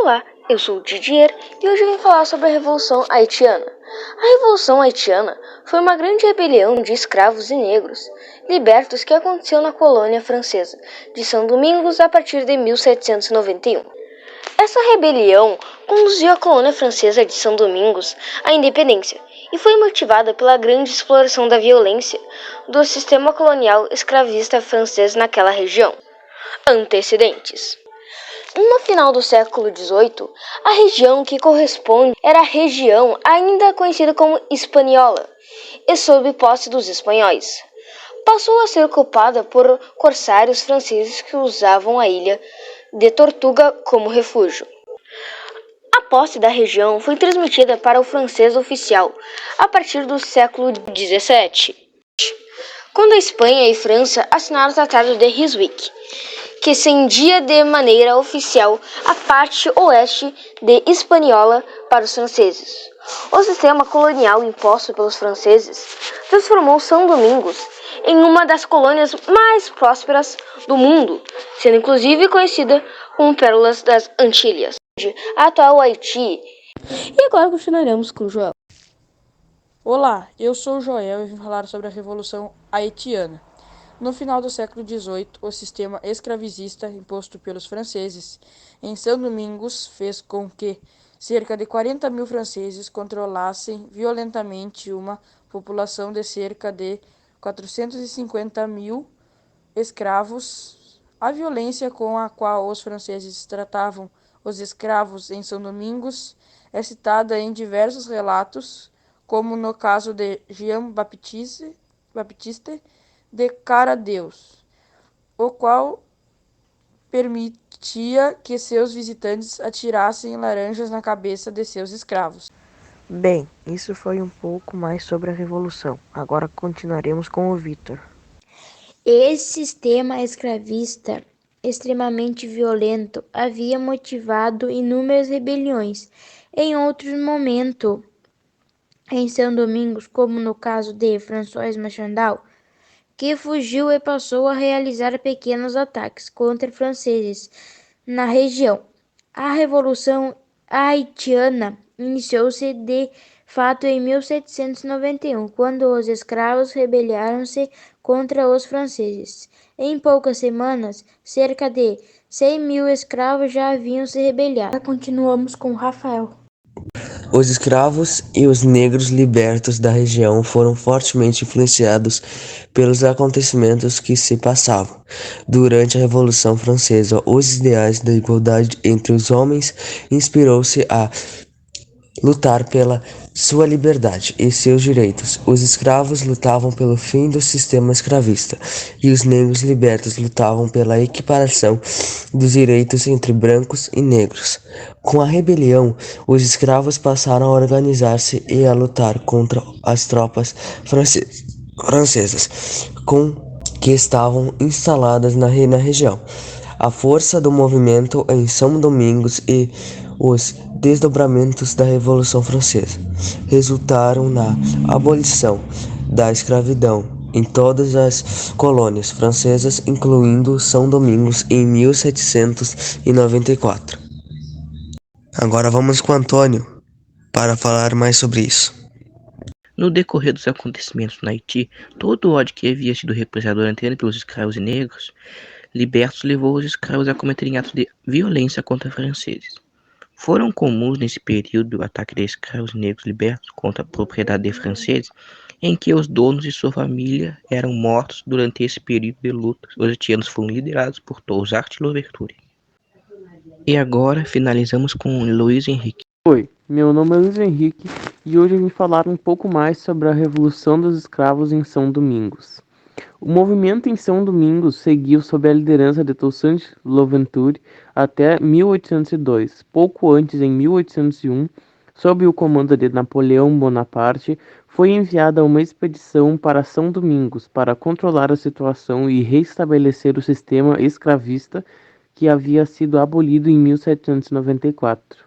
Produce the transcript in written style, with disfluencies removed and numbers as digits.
Olá, eu sou o Didier e hoje eu vim falar sobre a Revolução Haitiana. A Revolução Haitiana foi uma grande rebelião de escravos e negros libertos que aconteceu na colônia francesa de São Domingos a partir de 1791. Essa rebelião conduziu a colônia francesa de São Domingos à independência e foi motivada pela grande exploração da violência do sistema colonial escravista francês naquela região. Antecedentes. No final do século XVIII, a região que corresponde era a região ainda conhecida como Hispaniola e sob posse dos espanhóis. Passou a ser ocupada por corsários franceses que usavam a ilha de Tortuga como refúgio. A posse da região foi transmitida para o francês oficial a partir do século XVII, quando a Espanha e França assinaram o Tratado de Ryswick, que cendia de maneira oficial a parte oeste de Hispaniola para os franceses. O sistema colonial imposto pelos franceses transformou São Domingos em uma das colônias mais prósperas do mundo, sendo inclusive conhecida como Pérolas das Antilhas, a atual Haiti. E agora continuaremos com o Joel. Olá, eu sou o Joel e vim falar sobre a Revolução Haitiana. No final do século XVIII, o sistema escravizista imposto pelos franceses em São Domingos fez com que cerca de 40 mil franceses controlassem violentamente uma população de cerca de 450 mil escravos. A violência com a qual os franceses tratavam os escravos em São Domingos é citada em diversos relatos, como no caso de Jean-Baptiste de Caradeus, o qual permitia que seus visitantes atirassem laranjas na cabeça de seus escravos. Bem, isso foi um pouco mais sobre a Revolução. Agora continuaremos com o Vitor. Esse sistema escravista extremamente violento havia motivado inúmeras rebeliões em outros momentos em São Domingos, como no caso de François Marchandal, que fugiu e passou a realizar pequenos ataques contra franceses na região. A Revolução Haitiana iniciou-se de fato em 1791, quando os escravos rebelaram-se contra os franceses. Em poucas semanas, cerca de 100 mil escravos já haviam se rebelado. Continuamos com Rafael. Os escravos e os negros libertos da região foram fortemente influenciados pelos acontecimentos que se passavam durante a Revolução Francesa. Os ideais da igualdade entre os homens inspirou-se a lutar pela sua liberdade e seus direitos. Os escravos lutavam pelo fim do sistema escravista e os negros libertos lutavam pela equiparação dos direitos entre brancos e negros. Com a rebelião, os escravos passaram a organizar-se e a lutar contra as tropas francesas que estavam instaladas na região. A força do movimento em São Domingos e os desdobramentos da Revolução Francesa resultaram na abolição da escravidão em todas as colônias francesas, incluindo São Domingos, em 1794. Agora vamos com Antônio para falar mais sobre isso. No decorrer dos acontecimentos no Haiti, todo o ódio que havia sido represado durante pelos escravos e negros libertos levou os escravos a cometerem atos de violência contra franceses. Foram comuns nesse período o ataque de escravos negros libertos contra a propriedade de franceses, em que os donos e sua família eram mortos. Durante esse período de luta, os haitianos foram liderados por Toussaint Louverture. E agora finalizamos com Luiz Henrique. Oi, meu nome é Luiz Henrique e hoje eu vim falar um pouco mais sobre a Revolução dos Escravos em São Domingos. O movimento em São Domingos seguiu sob a liderança de Toussaint Louverture até 1802. Pouco antes, em 1801, sob o comando de Napoleão Bonaparte, foi enviada uma expedição para São Domingos para controlar a situação e restabelecer o sistema escravista que havia sido abolido em 1794.